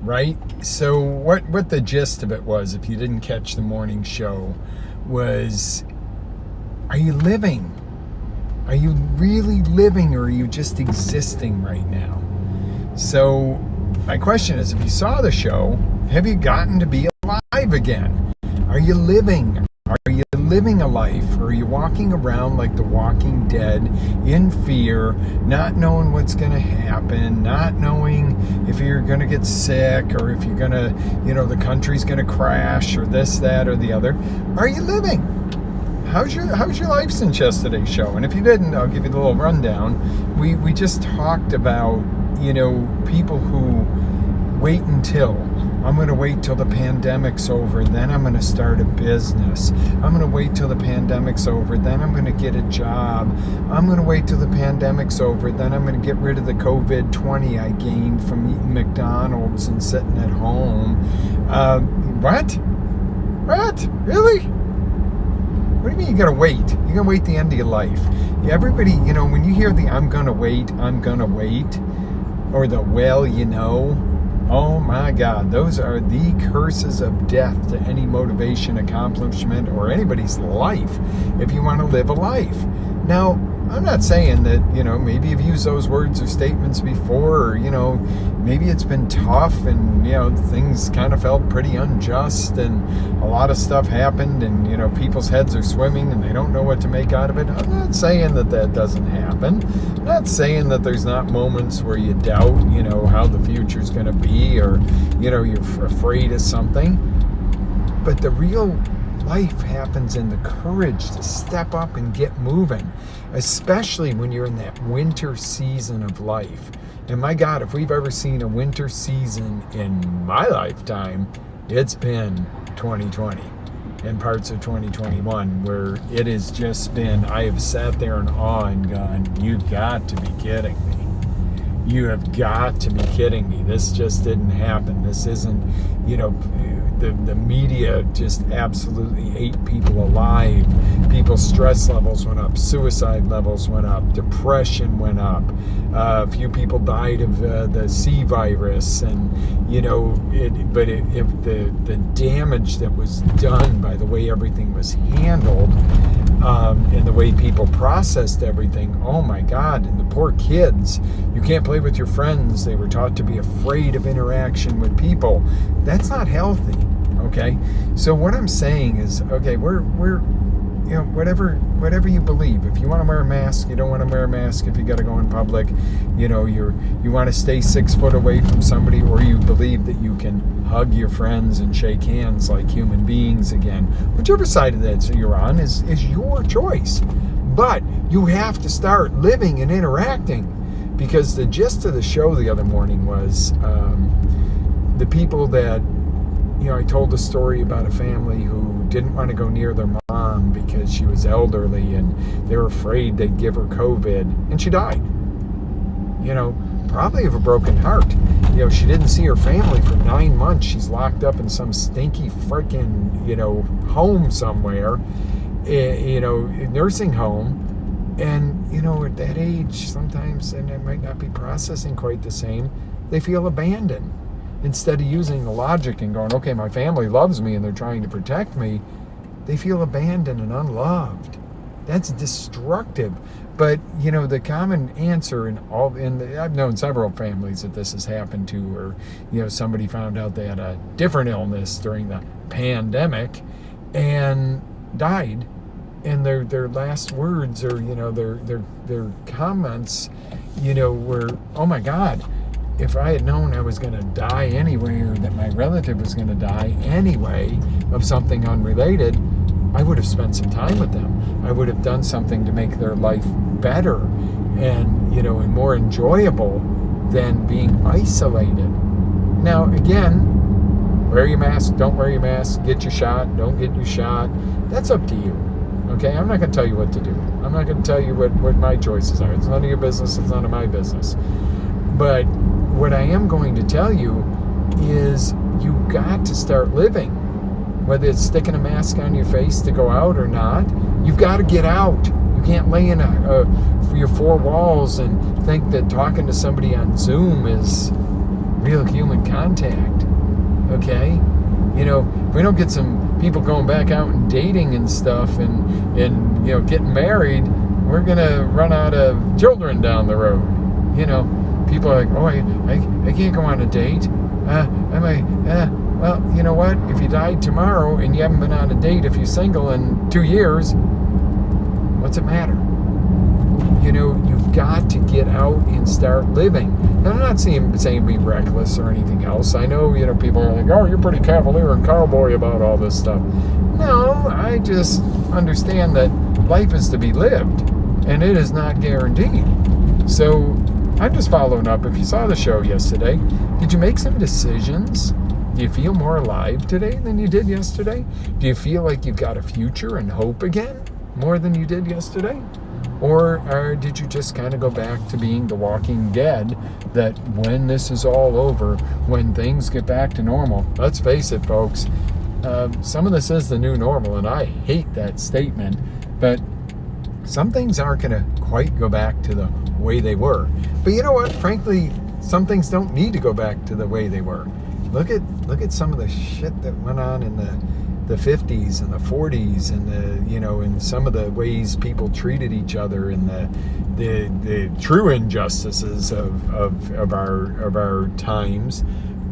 right? So what the gist of it was, if you didn't catch the morning show, was, are you living? Are you really living, or are you just existing right now? So my question is, if you saw the show, have you gotten to be alive again? Are you living? Are you living a life? Or are you walking around like the Walking Dead in fear, not knowing what's going to happen, not knowing if you're going to get sick, or if you're going to, the country's going to crash, or this, that, or the other? Are you living? How's your life since yesterday's show? And if you didn't, I'll give you the little rundown. We just talked about, people who wait until, I'm going to wait till the pandemic's over, then I'm going to start a business. I'm going to wait till the pandemic's over, then I'm going to get a job. I'm going to wait till the pandemic's over, then I'm going to get rid of the COVID-20 I gained from eating McDonald's and sitting at home. What? Really? What do you mean you gotta wait? You're gonna wait the end of your life. Everybody, when you hear the I'm gonna wait, or the oh my God, those are the curses of death to any motivation, accomplishment, or anybody's life if you want to live a life. Now, I'm not saying that, maybe you've used those words or statements before, or, maybe it's been tough and, things kind of felt pretty unjust and a lot of stuff happened and, people's heads are swimming and they don't know what to make out of it. I'm not saying that doesn't happen. I'm not saying that there's not moments where you doubt, how the future's going to be, or, you're afraid of something. But the real life happens in the courage to step up and get moving, especially when you're in that winter season of life. And my God, if we've ever seen a winter season in my lifetime, it's been 2020 and parts of 2021, where it has just been, I have sat there in awe and gone, you've got to be kidding me. You have got to be kidding me. This just didn't happen. This isn't, the media just absolutely ate people alive. People's stress levels went up, suicide levels went up, depression went up. A few people died of the C virus, and the damage that was done by the way everything was handled, and the way people processed everything. Oh my God! And the poor kids. You can't play with your friends. They were taught to be afraid of interaction with people. That's not healthy. Okay, so what I'm saying is, okay, we're whatever you believe. If you want to wear a mask, you don't want to wear a mask. If you got to go in public, you want to stay 6 foot away from somebody, or you believe that you can hug your friends and shake hands like human beings again. Whichever side of that you're on is your choice. But you have to start living and interacting, because the gist of the show the other morning was the people that, I told a story about a family who didn't want to go near their mom because she was elderly and they were afraid they'd give her COVID, and she died. Probably of a broken heart. She didn't see her family for 9 months. She's locked up in some stinky freaking, home somewhere, nursing home. And, at that age, sometimes, and it might not be processing quite the same, they feel abandoned. Instead of using the logic and going, okay, my family loves me and they're trying to protect me, they feel abandoned and unloved. That's destructive. But, the common answer I've known several families that this has happened to, or, somebody found out they had a different illness during the pandemic and died. And their last words, or, their comments, were, oh my God, if I had known I was going to die anyway, or that my relative was going to die anyway of something unrelated, I would have spent some time with them. I would have done something to make their life better and, and more enjoyable than being isolated. Now, again, wear your mask, don't wear your mask, get your shot, don't get your shot. That's up to you. Okay, I'm not going to tell you what to do. I'm not going to tell you what my choices are. It's none of your business. It's none of my business. But what I am going to tell you is you got to start living. Whether it's sticking a mask on your face to go out or not, you've got to get out. You can't lay in your 4 walls and think that talking to somebody on Zoom is real human contact. Okay? You know, if we don't get some people going back out and dating and stuff and you know, getting married, we're going to run out of children down the road. You know, people are like, oh, I can't go on a date. Well, you know what? If you died tomorrow and you haven't been on a date, if you're single in 2 years, what's it matter? You know, you've got to get out and start living. And I'm not saying be reckless or anything else. I know, you know, people are like, oh, you're pretty cavalier and cowboy about all this stuff. No, I just understand that life is to be lived, and it is not guaranteed. So I'm just following up. If you saw the show yesterday, did you make some decisions? Do you feel more alive today than you did yesterday? Do you feel like you've got a future and hope again more than you did yesterday? Or did you just kind of go back to being the walking dead that when this is all over, when things get back to normal, let's face it, folks, some of this is the new normal, and I hate that statement, but some things aren't going to quite go back to the way they were. But you know what? Frankly, some things don't need to go back to the way they were. Look at some of the shit that went on in the 50s and the 40s, and the, you know, and some of the ways people treated each other, and the true injustices of our times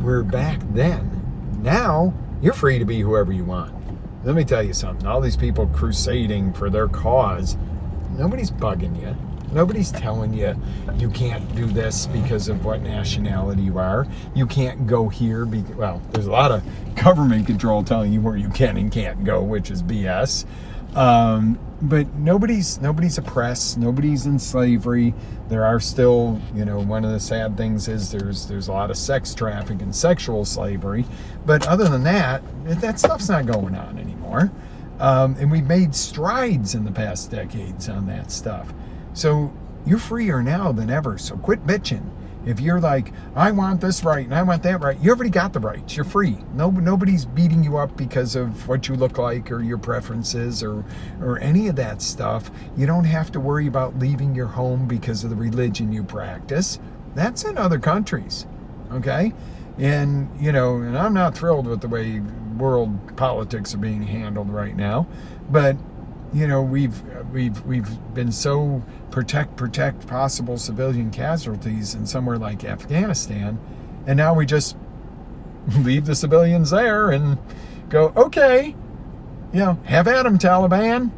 were back then. Now you're free to be whoever you want. Let me tell you something. All these people crusading for their cause, nobody's bugging you. Nobody's telling you you can't do this because of what nationality you are. You can't go here because, well, there's a lot of government control telling you where you can and can't go, which is BS. But nobody's oppressed. Nobody's in slavery. There are still, you know, one of the sad things is there's a lot of sex trafficking and sexual slavery. But other than that stuff's not going on anymore. And we've made strides in the past decades on that stuff. So you're freer now than ever. So quit bitching. If you're like, I want this right and I want that right, you already got the rights. You're free. Nobody's beating you up because of what you look like or your preferences or any of that stuff. You don't have to worry about leaving your home because of the religion you practice. That's in other countries. Okay? And, you know, and I'm not thrilled with the way world politics are being handled right now. But you know, we've been so protect possible civilian casualties in somewhere like Afghanistan, and now we just leave the civilians there and go, okay, you know, have at 'em, Taliban.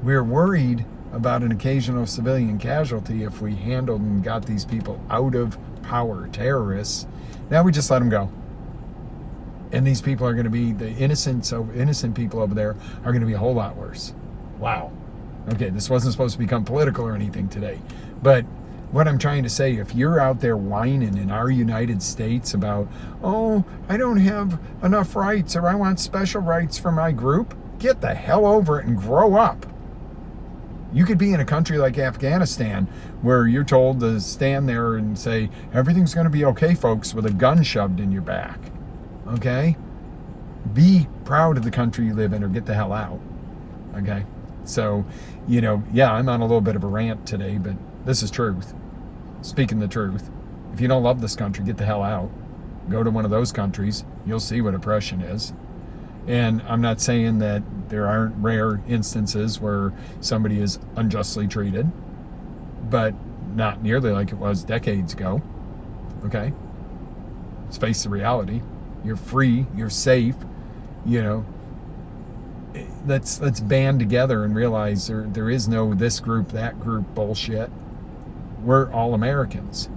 We're worried about an occasional civilian casualty if we handled and got these people out of power, terrorists. Now we just let them go. And these people are going to be, the innocent people over there are going to be a whole lot worse. Wow. Okay, this wasn't supposed to become political or anything today. But what I'm trying to say, if you're out there whining in our United States about, oh, I don't have enough rights or I want special rights for my group, get the hell over it and grow up. You could be in a country like Afghanistan where you're told to stand there and say, everything's going to be okay, folks, with a gun shoved in your back. Okay? Be proud of the country you live in or get the hell out. Okay? So, you know, yeah, I'm on a little bit of a rant today, but this is truth. Speaking the truth. If you don't love this country, get the hell out. Go to one of those countries. You'll see what oppression is. And I'm not saying that there aren't rare instances where somebody is unjustly treated, but not nearly like it was decades ago. Okay? Let's face the reality. You're free, you're safe, you know. Let's band together and realize there is no this group, that group bullshit. We're all Americans.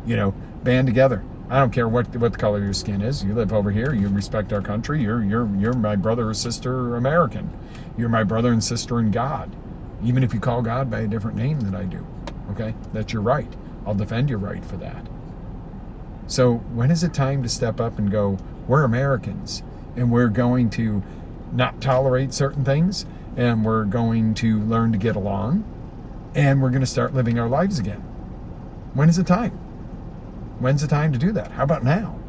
You know, band together. I don't care what the color of your skin is. You live over here, you respect our country, you're my brother or sister American. You're my brother and sister in God. Even if you call God by a different name than I do. Okay? That's your right. I'll defend your right for that. So when is it time to step up and go, we're Americans, and we're going to not tolerate certain things, and we're going to learn to get along, and we're going to start living our lives again? When is the time? When's the time to do that? How about now?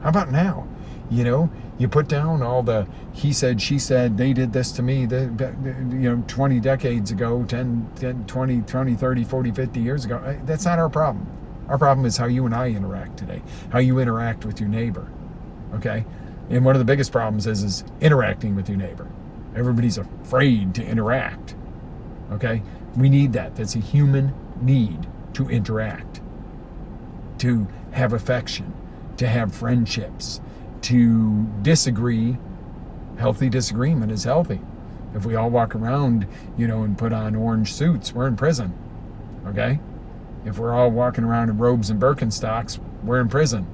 How about now? You know, you put down all the he said, she said, they did this to me, 20 decades ago, 10, 20, 30, 40, 50 years ago. That's not our problem. Our problem is how you and I interact today, how you interact with your neighbor, okay? And one of the biggest problems is interacting with your neighbor. Everybody's afraid to interact, okay? We need that. That's a human need to interact, to have affection, to have friendships, to disagree. Healthy disagreement is healthy. If we all walk around, and put on orange suits, we're in prison, okay? If we're all walking around in robes and Birkenstocks, we're in prison.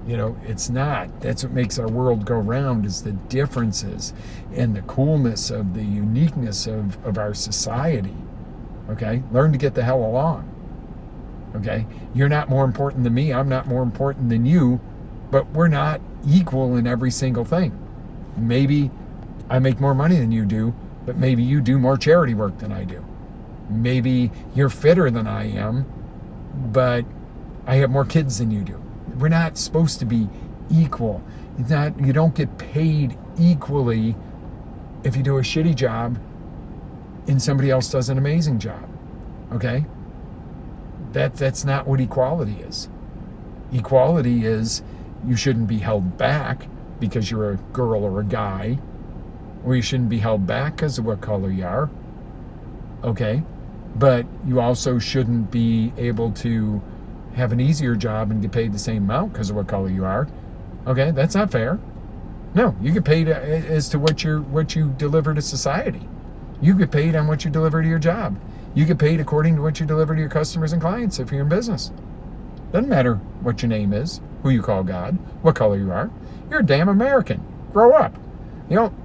It's not. That's what makes our world go round, is the differences and the coolness of the uniqueness of our society, okay? Learn to get the hell along, okay? You're not more important than me. I'm not more important than you, but we're not equal in every single thing. Maybe I make more money than you do, but maybe you do more charity work than I do. Maybe you're fitter than I am, but I have more kids than you do. We're not supposed to be equal. You don't get paid equally if you do a shitty job and somebody else does an amazing job, okay? That's not what equality is. Equality is you shouldn't be held back because you're a girl or a guy, or you shouldn't be held back because of what color you are, okay? But you also shouldn't be able to have an easier job and get paid the same amount because of what color you are, okay? That's not fair. No, you get paid as to what you deliver to society. You get paid on what you deliver to your job. You get paid according to what you deliver to your customers and clients if you're in business. Doesn't matter what your name is, who you call God, what color you are. You're a damn American. Grow up.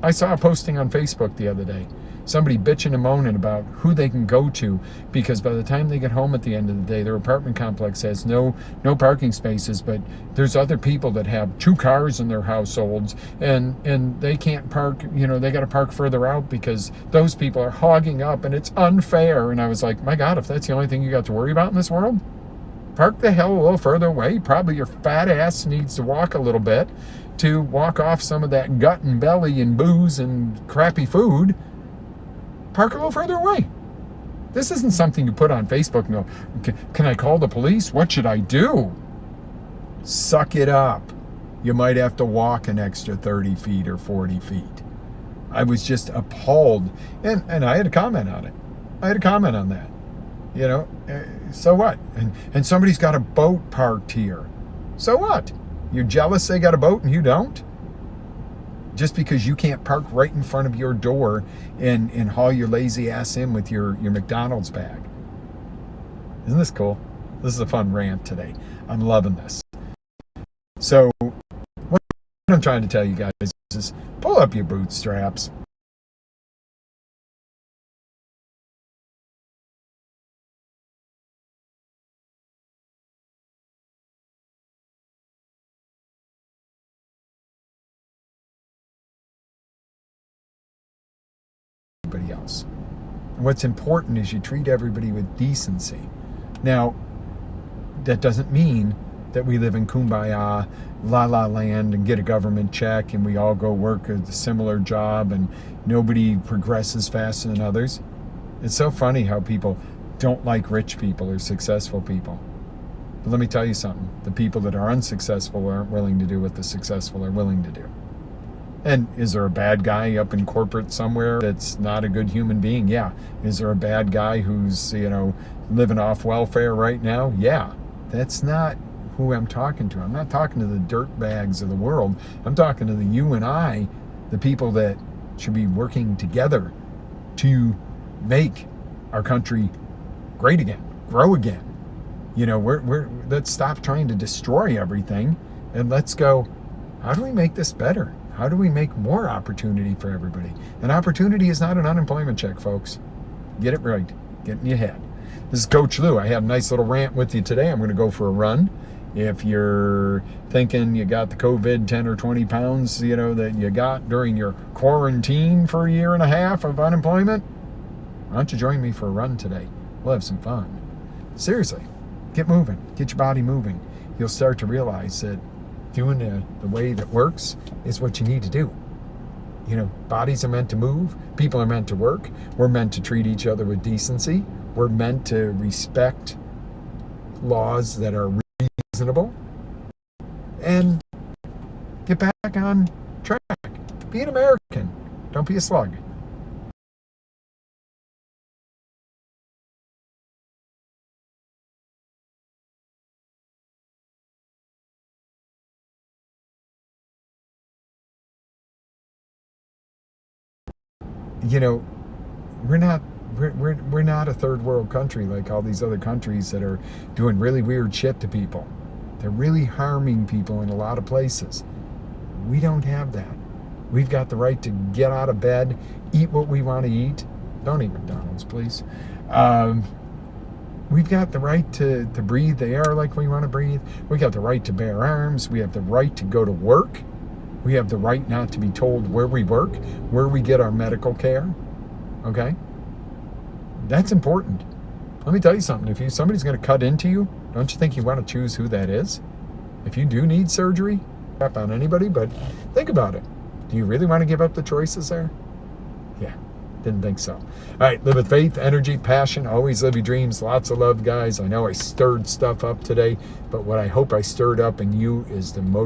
I saw a posting on Facebook the other day. Somebody bitching and moaning about who they can go to because by the time they get home at the end of the day, their apartment complex has no parking spaces, but there's other people that have 2 cars in their households and they can't park, they got to park further out because those people are hogging up and it's unfair. And I was like, my God, if that's the only thing you got to worry about in this world, park the hell a little further away. Probably your fat ass needs to walk a little bit to walk off some of that gut and belly and booze and crappy food. Park a little further away. This isn't something you put on Facebook and go, can I call the police? What should I do? Suck it up. You might have to walk an extra 30 feet or 40 feet. I was just appalled. And I had a comment on it. I had a comment on that. So what? And somebody's got a boat parked here. So what? You're jealous they got a boat and you don't? Just because you can't park right in front of your door and haul your lazy ass in with your McDonald's bag. Isn't this cool? This is a fun rant today. I'm loving this. So what I'm trying to tell you guys is pull up your bootstraps. Else. What's important is you treat everybody with decency. Now, that doesn't mean that we live in kumbaya, la la land, and get a government check and we all go work a similar job and nobody progresses faster than others. It's so funny how people don't like rich people or successful people. But let me tell you something. The people that are unsuccessful aren't willing to do what the successful are willing to do. And is there a bad guy up in corporate somewhere that's not a good human being? Yeah. Is there a bad guy who's, living off welfare right now? Yeah. That's not who I'm talking to. I'm not talking to the dirt bags of the world. I'm talking to the you and I, the people that should be working together to make our country great again, grow again. Let's stop trying to destroy everything and let's go, how do we make this better? How do we make more opportunity for everybody? An opportunity is not an unemployment check, folks. Get it right. Get in your head. This is Coach Lou. I had a nice little rant with you today. I'm going to go for a run. If you're thinking you got the COVID 10 or 20 pounds, that you got during your quarantine for 1.5 years of unemployment, why don't you join me for a run today? We'll have some fun. Seriously, get moving. Get your body moving. You'll start to realize that doing the way that works is what you need to do. Bodies are meant to move. People are meant to work. We're meant to treat each other with decency. We're meant to respect laws that are reasonable, and get back on track. Be an American. Don't be a slug. You know, we're not a third world country like all these other countries that are doing really weird shit to people. They're really harming people in a lot of places. We don't have that. We've got the right to get out of bed, eat what we want to eat. Don't eat McDonald's, please. We've got the right to breathe the air like we want to breathe. We got the right to bear arms. We have the right to go to work. We have the right not to be told where we work, where we get our medical care. Okay? That's important. Let me tell you something. If somebody's going to cut into you, don't you think you want to choose who that is? If you do need surgery, crap on anybody, but think about it. Do you really want to give up the choices there? Yeah, didn't think so. All right, live with faith, energy, passion. Always live your dreams. Lots of love, guys. I know I stirred stuff up today, but what I hope I stirred up in you is the motivation.